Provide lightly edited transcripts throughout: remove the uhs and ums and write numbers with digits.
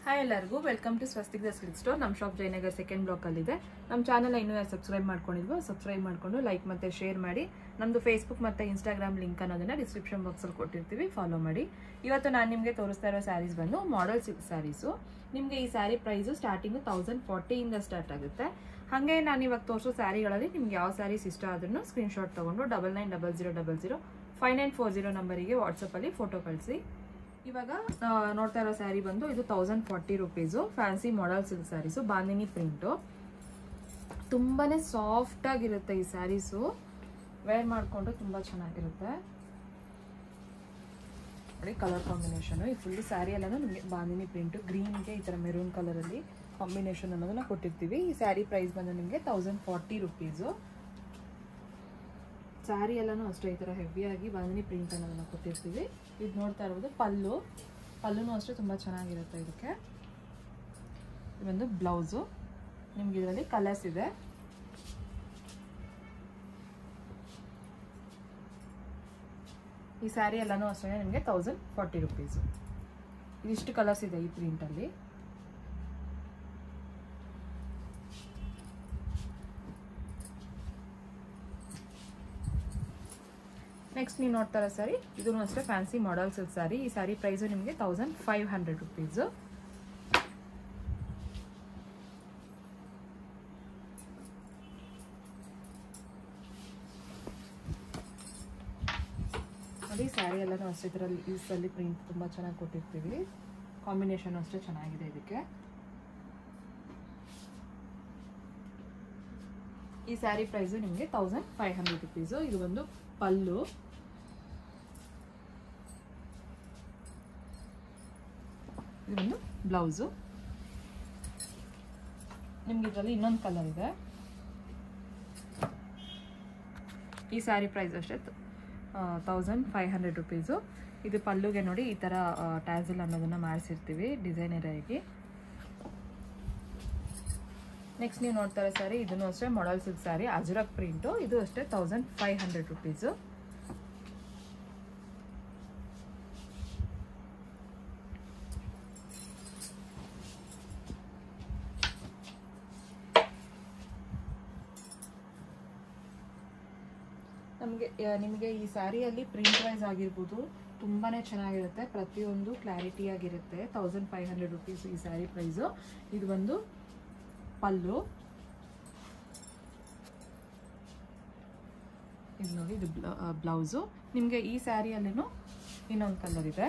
Hi ಎಲ್ಲರಿಗೂ welcome to Swastik the silk store. ನಮ್ಮ shop Jayanagar second block ಅಲ್ಲಿ ಇದೆ. ನಮ್ಮ ಚಾನೆಲ್ ಇನ್ನೂ ಯಾರು ಸಬ್ಸ್ಕ್ರೈಬ್ ಮಾಡ್ಕೊಂಡಿದ್ವೋ ಸಬ್ಸ್ಕ್ರೈಬ್ ಮಾಡ್ಕೊಂಡು ಲೈಕ್ ಮತ್ತೆ ಶೇರ್ ಮಾಡಿ. ನಮ್ಮದು ಫೇಸ್ಬುಕ್ ಮತ್ತೆ ಇನ್ಸ್ಟಾಗ್ರಾಮ್ ಲಿಂಕ್ ಅನ್ನೋದನ್ನ ಡಿಸ್ಕ್ರಿಪ್ಷನ್ ಬಾಕ್ಸ್ ಅಲ್ಲಿ ಕೊಟ್ಟಿರ್ತೀವಿ, ಫಾಲೋ ಮಾಡಿ. ಇವತ್ತು ನಾನು ನಿಮಗೆ ತೋರಿಸ್ತಾ ಇರೋ ಸ್ಯಾರೀಸ್ ಬಂದು ಮಾಡೆಲ್ ಸಿಲ್ಕ್ ಸ್ಯಾರೀಸು. ನಿಮಗೆ ಈ ಸ್ಯಾರಿ ಪ್ರೈಸು ಸ್ಟಾರ್ಟಿಂಗು 1040 ಇಂದ ಸ್ಟಾರ್ಟ್ ಆಗುತ್ತೆ. ಹಾಗೆ ನಾನು ಇವಾಗ ತೋರಿಸೋ ಸ್ಯಾರಿಗಳಲ್ಲಿ ನಿಮ್ಗೆ ಯಾವ ಸ್ಯಾರೀಸ್ ಇಷ್ಟ ಆದ್ರೂ ಸ್ಕ್ರೀನ್ಶಾಟ್ ತಗೊಂಡು 9900005940 ನಂಬರಿಗೆ ವಾಟ್ಸಪ್ಪಲ್ಲಿ ಫೋಟೋ ಕಳಿಸಿ. ಇವಾಗ ನೋಡ್ತಾ ಇರೋ ಸ್ಯಾರಿ ಬಂದು ಇದು 1040 rupees. Fancy model silk saris, bandhani print. ತುಂಬಾನೇ ಸಾಫ್ಟ್ ಆಗಿರುತ್ತೆ ಈ ಸ್ಯಾರೀಸು. ವೇರ್ ಮಾಡಿಕೊಂಡು ತುಂಬಾ ಚೆನ್ನಾಗಿರುತ್ತೆ ನೋಡಿ. ಕಲರ್ ಕಾಂಬಿನೇಷನ್ ಈ ಫುಲ್ ಸ್ಯಾರಿ ಎಲ್ಲಾನು ನಿಮಗೆ ಬಾಂದಿನಿ ಪ್ರಿಂಟು, ಗ್ರೀನ್ಗೆ ಈ ಥರ ಮೆರೂನ್ ಕಲರಲ್ಲಿ ಕಾಂಬಿನೇಷನ್ ಅನ್ನೋದನ್ನ ಕೊಟ್ಟಿರ್ತೀವಿ. ಈ ಸ್ಯಾರಿ ಪ್ರೈಸ್ ಬಂದು ನಿಮಗೆ 1040 ರುಪೀಸು. ಸ್ಯಾರಿ ಎಲ್ಲಾನು ಅಷ್ಟೇ ಈ ಥರ ಹೆವಿಯಾಗಿ ಬಾಂದಿನಿ ಪ್ರಿಂಟ್ ಅನ್ನೋದನ್ನ ಕೊಟ್ಟಿರ್ತೀವಿ. ಇದು ನೋಡ್ತಾ ಇರೋದು ಪಲ್ಲುನೂ ಅಷ್ಟೇ ತುಂಬ ಚೆನ್ನಾಗಿರುತ್ತೆ. ಇದಕ್ಕೆ ಇದೊಂದು ಬ್ಲೌಸು. ನಿಮ್ಗೆ ಇದರಲ್ಲಿ ಕಲರ್ಸ್ ಇದೆ. ಈ ಸ್ಯಾರಿ ಎಲ್ಲಾನು ಅಷ್ಟೇ ನಿಮಗೆ 1040 ರುಪೀಸು. ಇದಿಷ್ಟು ಕಲರ್ಸ್ ಇದೆ ಈ ಪ್ರಿಂಟಲ್ಲಿ. ನೆಕ್ಸ್ಟ್ ನೀವು ನೋಡ್ತಾ ಇರೋ ಸ್ಯಾರಿ ಇದೂ ಅಷ್ಟೇ ಫ್ಯಾನ್ಸಿ ಮಾಡೆಲ್ ಸಿಲ್ಕ್ ಸ್ಯಾರಿ. ಈ ಸ್ಯಾರಿ ಪ್ರೈಸು ನಿಮಗೆ 1500 ರುಪೀಸು. ನೋಡಿ ಸ್ಯಾರಿ ಎಲ್ಲನೂ ಅಷ್ಟೇ ಇದರಲ್ಲಿ ಈಸಲ್ಲಿ ಪ್ರಿಂಟ್ ತುಂಬ ಚೆನ್ನಾಗಿ ಕೊಟ್ಟಿರ್ತೀವಿ. ಕಾಂಬಿನೇಷನ್ ಅಷ್ಟೇ ಚೆನ್ನಾಗಿದೆ ಇದಕ್ಕೆ. ಈ ಸ್ಯಾರಿ ಪ್ರೈಸು ನಿಮಗೆ 1500 ರುಪೀಸು. ಇದು ಒಂದು ಪಲ್ಲು. ಇದೊಂದು ಬ್ಲೌಸು. ನಿಮ್ಗೆ ಇದರಲ್ಲಿ ಇನ್ನೊಂದು ಕಲರ್ ಇದೆ. ಈ ಸ್ಯಾರಿ ಪ್ರೈಸ್ ಅಷ್ಟೇ 1500 ರುಪೀಸು. ಇದು ಪಲ್ಲುಗೆ ನೋಡಿ ಈ ಥರ ಟ್ಯಾಸಲ್ ಅನ್ನೋದನ್ನ ಮಾಡಿಸಿರ್ತೀವಿ ಡಿಸೈನರ್ ಆಗಿ. ನೆಕ್ಸ್ಟ್ ನೀವು ನೋಡ್ತಾ ಇರೋ ಸ್ಯಾರಿ ಇದನ್ನು ಅಷ್ಟೇ model silk sari, Ajrakh print. ಇದು ಅಷ್ಟೇ 1500 ರುಪೀಸು. ನಿಮಗೆ ಈ ಸ್ಯಾರಿಯಲ್ಲಿ ಪ್ರಿಂಟ್ ವೈಸ್ ಆಗಿರ್ಬೋದು ತುಂಬಾನೇ ಚೆನ್ನಾಗಿರುತ್ತೆ. ಪ್ರತಿಯೊಂದು ಕ್ಲಾರಿಟಿ ಆಗಿರುತ್ತೆ. 1500 ರುಪೀಸ್ ಈ ಸ್ಯಾರಿ ಪ್ರೈಸು. ಇದು ಒಂದು ಪಲ್ಲು. ಇದು ನೋಡಿ ಇದು ಬ್ಲೌಸು. ನಿಮಗೆ ಈ ಸ್ಯಾರಿಯಲ್ಲಿನೂ ಇನ್ನೊಂದು ಕಲರ್ ಇದೆ.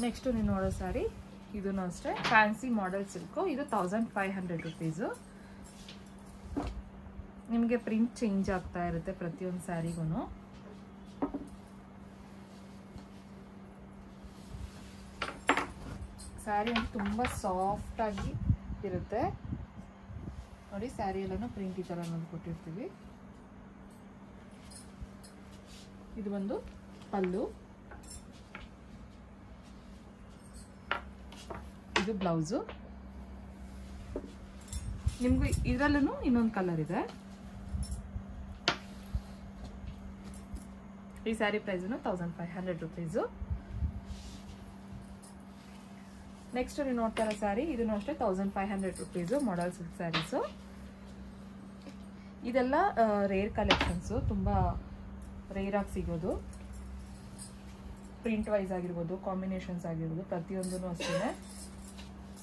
ನೆಕ್ಸ್ಟ್ ನೀವು ನೋಡೋ ಸ್ಯಾರಿ ಇದೂ ಅಷ್ಟೇ ಫ್ಯಾನ್ಸಿ ಮಾಡೆಲ್ ಸಿಲ್ಕು. ಇದು 1500 ರುಪೀಸು. ನಿಮಗೆ ಪ್ರಿಂಟ್ ಚೇಂಜ್ ಆಗ್ತಾ ಇರುತ್ತೆ ಪ್ರತಿಯೊಂದು ಸ್ಯಾರಿಗೂ. ಸ್ಯಾರಿ ಅಂತ ತುಂಬ ಸಾಫ್ಟ್ ಆಗಿ ಇರುತ್ತೆ ನೋಡಿ. ಸ್ಯಾರಿ ಎಲ್ಲಾನು ಪ್ರಿಂಟ್ ಈ ಥರ ಅನ್ನೋದು ಕೊಟ್ಟಿರ್ತೀವಿ. ಇದು ಒಂದು ಪಲ್ಲು. ಇದು ಬ್ಲೌಸು. ನಿಮ್ಗೆ ಇದರಲ್ಲೂ ಇನ್ನೊಂದು ಕಲರ್ ಇದೆ. ಈ ಸ್ಯಾರಿ ಪ್ರೈಸು 1500 ರುಪೀಸು. ನೆಕ್ಸ್ಟ್ ನೀವು ನೋಡ್ತಾ ಇರೋ ಸ್ಯಾರಿ ಇದನ್ನು ಅಷ್ಟೇ 1500 ರುಪೀಸು. Model silk saris. ಇದೆಲ್ಲ ರೇರ್ ಕಲೆಕ್ಷನ್ಸು, ತುಂಬ ರೇರ್ ಆಗಿ ಸಿಗೋದು. ಪ್ರಿಂಟ್ ವೈಸ್ ಆಗಿರ್ಬೋದು, ಕಾಂಬಿನೇಷನ್ಸ್ ಆಗಿರ್ಬೋದು, ಪ್ರತಿಯೊಂದೂ ಅಷ್ಟೇ.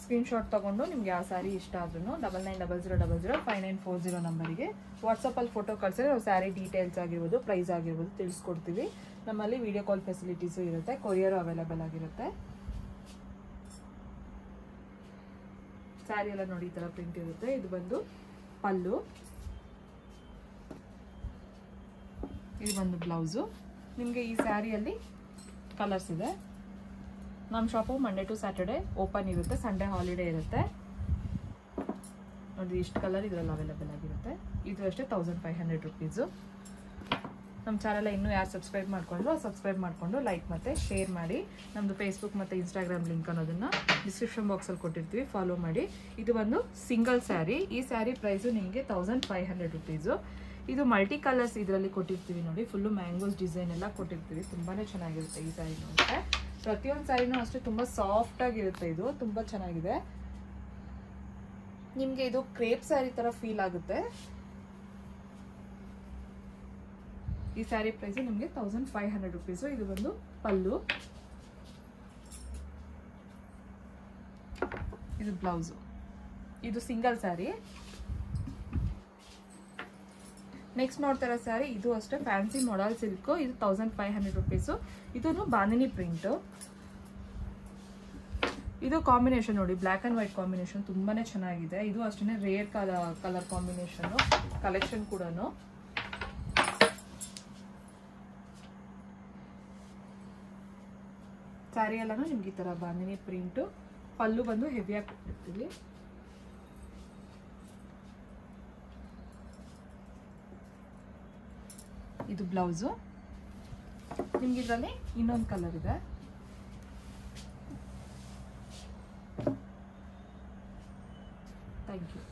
ಸ್ಕ್ರೀನ್ಶಾಟ್ ತಗೊಂಡು ನಿಮ್ಗೆ ಯಾವ ಸ್ಯಾರಿ ಇಷ್ಟ ಆದ್ರೂ 9900005940 ನಂಬರಿಗೆ ವಾಟ್ಸಪ್ಪಲ್ಲಿ ಫೋಟೋ ಕಳಿಸಿದ್ರೆ ನಾವು ಸ್ಯಾರಿ ಡೀಟೇಲ್ಸ್ ಆಗಿರ್ಬೋದು, ಪ್ರೈಸ್ ಆಗಿರ್ಬೋದು ತಿಳಿಸ್ಕೊಡ್ತೀವಿ. ನಮ್ಮಲ್ಲಿ ವಿಡಿಯೋ ಕಾಲ್ ಫೆಸಿಲಿಟೀಸು ಇರುತ್ತೆ, ಕೊರಿಯರು ಅವೈಲೇಬಲ್ ಆಗಿರುತ್ತೆ. ಸ್ಯಾರಿ ಎಲ್ಲ ನೋಡಿ ಈ ಥರ ಪ್ರಿಂಟ್ ಇರುತ್ತೆ. ಇದು ಬಂದು ಪಲ್ಲು. ಇದು ಬಂದು ಬ್ಲೌಸು. ನಿಮಗೆ ಈ ಸ್ಯಾರಿಯಲ್ಲಿ ಕಲರ್ಸ್ ಇದೆ. ನಮ್ಮ shop Monday to Saturday open ಇರುತ್ತೆ, ಸಂಡೇ ಹಾಲಿಡೇ ಇರುತ್ತೆ ನೋಡಿ. ಇಷ್ಟು ಕಲರ್ ಇದರಲ್ಲಿ ಅವೈಲೇಬಲ್ ಆಗಿರುತ್ತೆ. ಇದು ಅಷ್ಟೇ 1500 ರುಪೀಸು. ನಮ್ಮ ಚಾನಲ್ ಇನ್ನೂ ಯಾರು ಸಬ್ಸ್ಕ್ರೈಬ್ ಮಾಡಿಕೊಂಡ್ರು ಸಬ್ಸ್ಕ್ರೈಬ್ ಮಾಡಿಕೊಂಡು ಲೈಕ್ ಮತ್ತು ಶೇರ್ ಮಾಡಿ. ನಮ್ಮದು ಫೇಸ್ಬುಕ್ ಮತ್ತು ಇನ್ಸ್ಟಾಗ್ರಾಮ್ ಲಿಂಕ್ ಅನ್ನೋದನ್ನು ಡಿಸ್ಕ್ರಿಪ್ಷನ್ ಬಾಕ್ಸಲ್ಲಿ ಕೊಟ್ಟಿರ್ತೀವಿ, ಫಾಲೋ ಮಾಡಿ. ಇದು ಒಂದು ಸಿಂಗಲ್ ಸ್ಯಾರಿ. ಈ ಸ್ಯಾರಿ ಪ್ರೈಸು ನಿಮಗೆ 1500 ರುಪೀಸು. ಇದು ಮಲ್ಟಿ ಕಲರ್ಸ್ ಇದರಲ್ಲಿ ಕೊಟ್ಟಿರ್ತೀವಿ ನೋಡಿ, ಫುಲ್ಲು ಮ್ಯಾಂಗೋಸ್ ಡಿಸೈನ್ ಎಲ್ಲ ಕೊಟ್ಟಿರ್ತೀವಿ. ತುಂಬಾನೇ ಚೆನ್ನಾಗಿರುತ್ತೆ ಈ ಸ್ಯಾರಿನೂ ಅಷ್ಟೇ. ಪ್ರತಿಯೊಂದು ಸ್ಯಾರಿನೂ ಅಷ್ಟೇ ತುಂಬ ಸಾಫ್ಟ್ ಆಗಿರುತ್ತೆ. ಇದು ತುಂಬ ಚೆನ್ನಾಗಿದೆ. ನಿಮಗೆ ಇದು ಕ್ರೇಪ್ ಸ್ಯಾರಿ ತರ ಫೀಲ್ ಆಗುತ್ತೆ. ಈ ಸ್ಯಾರಿ ಪ್ರೈಸ್ ನಿಮಗೆ 1500 ರುಪೀಸ್. ಇದು ಬಂದು ಪಲ್ಲು, ಇದು ಬ್ಲೌಸ್. ಇದು ಸಿಂಗಲ್ ಸ್ಯಾರಿ. ನೆಕ್ಸ್ಟ್ ನೋಡ್ತಾ ಇರೋ ಸ್ಯಾರಿ ಇದು ಅಷ್ಟೇ ಫ್ಯಾನ್ಸಿ ಮಾಡೆಲ್ ಸಿಲ್ಕ್. ಇದು 1500 ರುಪೀಸ್. ಇದನ್ನು ಬಾಂದಿನಿ ಪ್ರಿಂಟ್. ಇದು ಕಾಂಬಿನೇಷನ್ ನೋಡಿ, ಬ್ಲ್ಯಾಕ್ ಅಂಡ್ ವೈಟ್ ಕಾಂಬಿನೇಷನ್ ತುಂಬಾನೇ ಚೆನ್ನಾಗಿದೆ. ಇದು ಅಷ್ಟೇ ರೇರ್ ಕಲರ್ ಕಾಂಬಿನೇಷನ್ ಕಲೆಕ್ಷನ್ ಕೂಡ. ಸ್ಯಾರಿ ಎಲ್ಲಾನು ನಿಮ್ಗೆ ಈ ತರ ಬಾಂದಿನಿ ಪ್ರಿಂಟ್. ಪಲ್ಲು ಬಂದು ಹೆವಿಯಾಗಿ ಕೊಟ್ಟಿರ್ತೀವಿ. ಇದು ಬ್ಲೌಸು. ನಿಮ್ಗೆ ಇದರಲ್ಲಿ ಇನ್ನೊಂದು ಕಲರ್ ಇದೆ. Thank you.